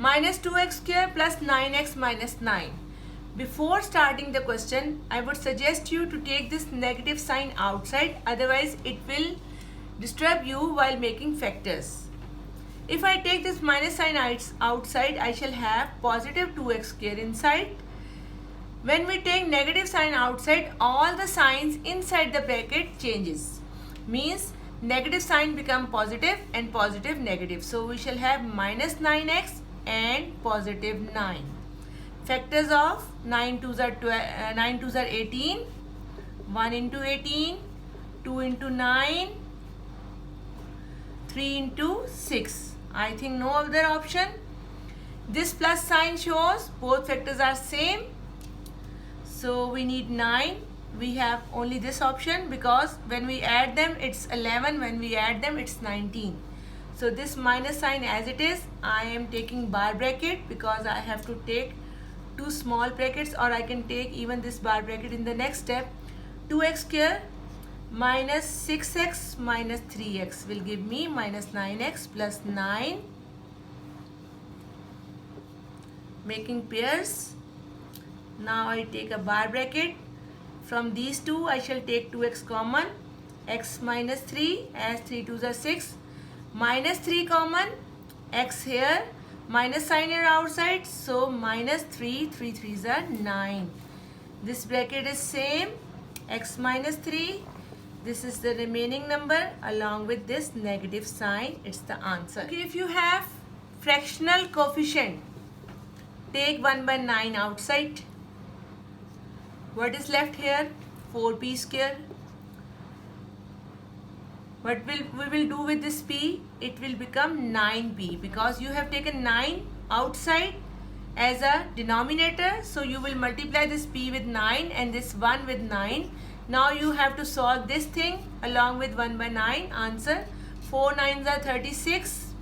minus 2x square plus 9x minus 9. Before starting the question, I would suggest you to take this negative sign outside, otherwise it will disturb you while making factors. If I take this minus sign outside, I shall have positive 2x square inside. When we take negative sign outside, all the signs inside the bracket changes. Means negative sign become positive and positive negative. So we shall have minus 9x and positive 9. Factors of 9 2s are 18, 1 into 18, 2 into 9, 3 into 6. I think no other option. This plus sign shows both factors are same. So we need 9. We have only this option because when we add them it's 11. When we add them it's 19. So this minus sign as it is, I am taking bar bracket because I have to take two small brackets, or I can take even this bar bracket in the next step. 2x square minus 6x minus 3x will give me minus 9x plus 9. Making pairs. Now I take a bar bracket. From these two I shall take 2x common. X minus 3 as 3 2s are 6. Minus 3 common. X here. Minus sign here outside. So minus 3. 3 3s are 9. This bracket is same. X minus 3. This is the remaining number along with this negative sign. It's the answer. Okay, if you have fractional coefficient, take 1 by 9 outside. What is left here? 4p square. What we will do with this p? It will become 9p because you have taken 9 outside as a denominator. So you will multiply this p with 9 and this 1 with 9. Now you have to solve this thing along with 1 by 9. Answer 4 9s are 36.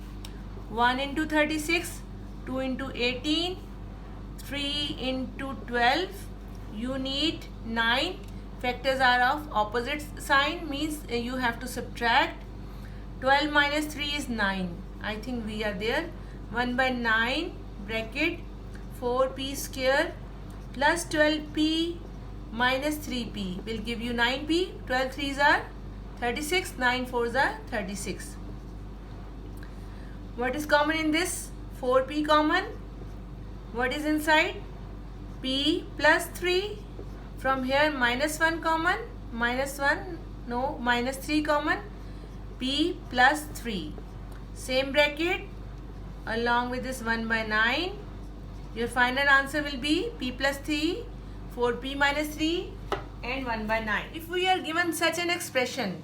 1 into 36, 2 into 18, 3 into 12. You need 9. Factors are of opposite sign, means you have to subtract. 12 minus 3 is 9. I think we are there. 1 by 9 bracket 4p square plus 12p minus 3p will give you 9p. 12 3s are 36, 9 4s are 36. What is common in this? 4p common. What is inside? P plus 3. From here minus 1 common. Minus 1, no, minus 3 common. P plus 3. Same bracket along with this 1 by 9. Your final answer will be p plus 3, 4p minus 3 and 1 by 9. If we are given such an expression,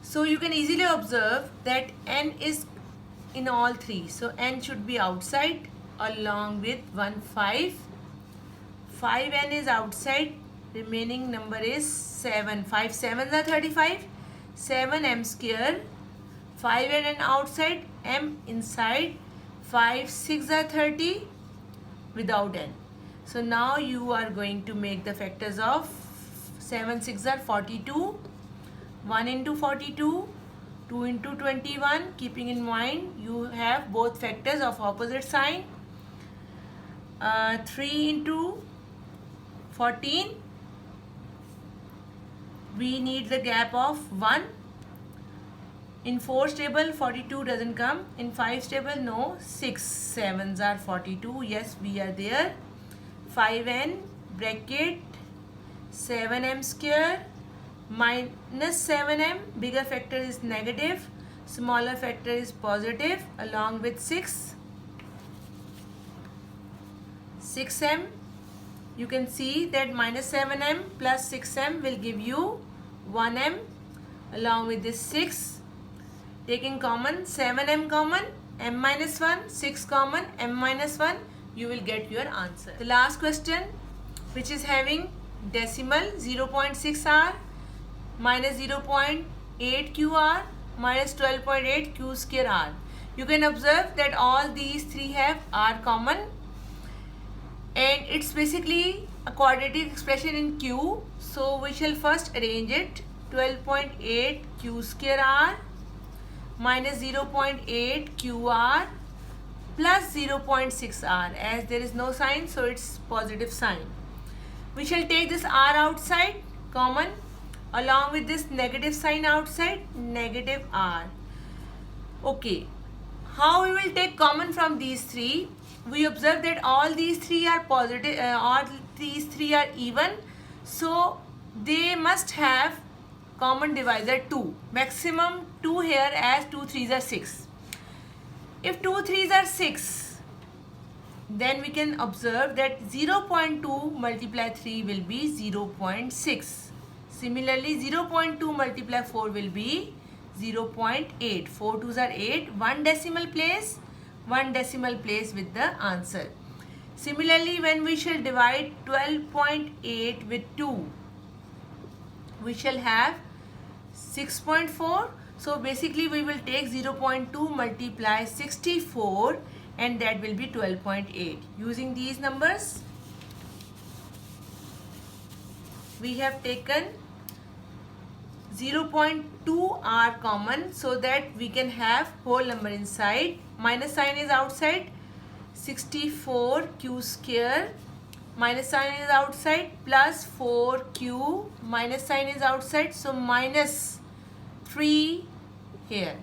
so you can easily observe that n is in all three. So n should be outside along with 1 5. 5n is outside. Remaining number is 7. 5 7s are 35. 7m square. 5n outside, m inside. 5 6 are 30 without n. So now you are going to make the factors of 7 6 are 42. 1 into 42. 2 into 21. Keeping in mind you have both factors of opposite sign. 3 into 14. We need the gap of 1. In 4's table 42 doesn't come. In 5's table no. 6 7s are 42. Yes, we are there. 5n bracket 7m square minus 7m. Bigger factor is negative. Smaller factor is positive along with 6. 6m. You can see that minus 7m plus 6m will give you 1m along with this 6. Taking common, 7m common, m minus 1, 6 common, m minus 1, you will get your answer. The last question, which is having decimal 0.6r minus 0.8 qr minus 12.8 q square r. You can observe that all these three have r common. And it's basically a quadratic expression in q. So we shall first arrange it. 12.8 q square r minus 0.8 qr plus 0.6r. As there is no sign, so it's positive sign. We shall take this r outside, common, along with this negative sign outside, negative r. Okay, how we will take common from these three? We observe that all these three are positive, all these three are even, so they must have common divisor 2. Maximum 2 here, as 2 3s are 6. If 2 3s are 6, then we can observe that 0.2 multiply 3 will be 0.6. Similarly, 0.2 multiply 4 will be 0.8. 4 2s are 8. 1 decimal place with the answer. Similarly, when we shall divide 12.8 with 2, we shall have 6.4. So basically we will take 0.2 multiply 64 and that will be 12.8. Using these numbers, we have taken 0.2 r common so that we can have whole number inside. Minus sign is outside. 64q square, minus sign is outside, plus 4q, minus sign is outside, so minus 3 here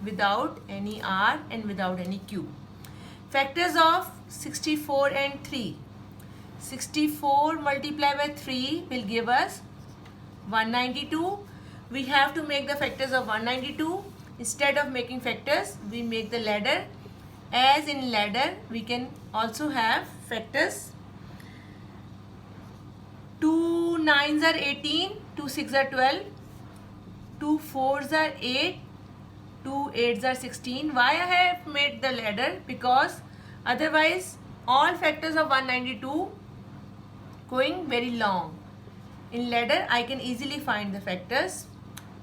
without any r and without any q. Factors of 64 and 3. 64 multiplied by 3 will give us 192. We have to make the factors of 192. Instead of making factors, we make the ladder. As in ladder, we can also have factors. 2 9s are 18, 2 6s are 12, 2 4s are 8, 2 8s are 16. Why I have made the ladder? Because otherwise all factors of 192 going very long. In ladder, I can easily find the factors.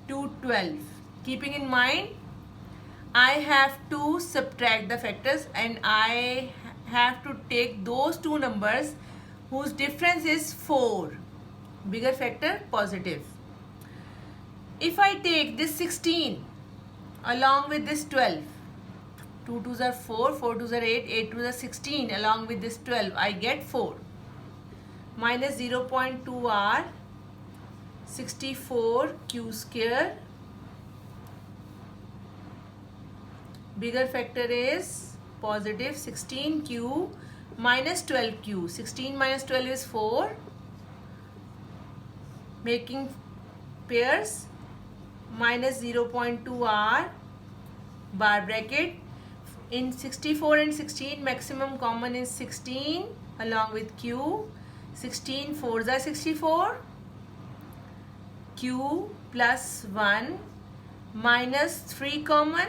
2 12. Keeping in mind, I have to subtract the factors and I have to take those two numbers whose difference is 4. Bigger factor, positive. If I take this 16 along with this 12, 2 2s are 4, 4 2s are 8, 8 2s are 16, along with this 12, I get 4. Minus 0.2r, 64q square. Bigger factor is positive 16q minus 12q. 16 minus 12 is 4. Making pairs, minus 0.2r, bar bracket. In 64 and 16, maximum common is 16 along with q. 16 4s are 64. Q plus 1 minus 3 common.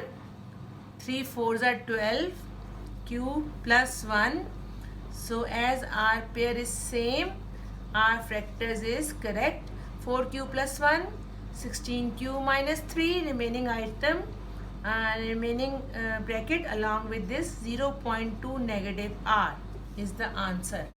3 4s are 12. Q plus 1. So as our pair is same, our factors is correct. 4q plus 1, 16q minus 3, remaining item, remaining bracket along with this 0.2 negative r is the answer.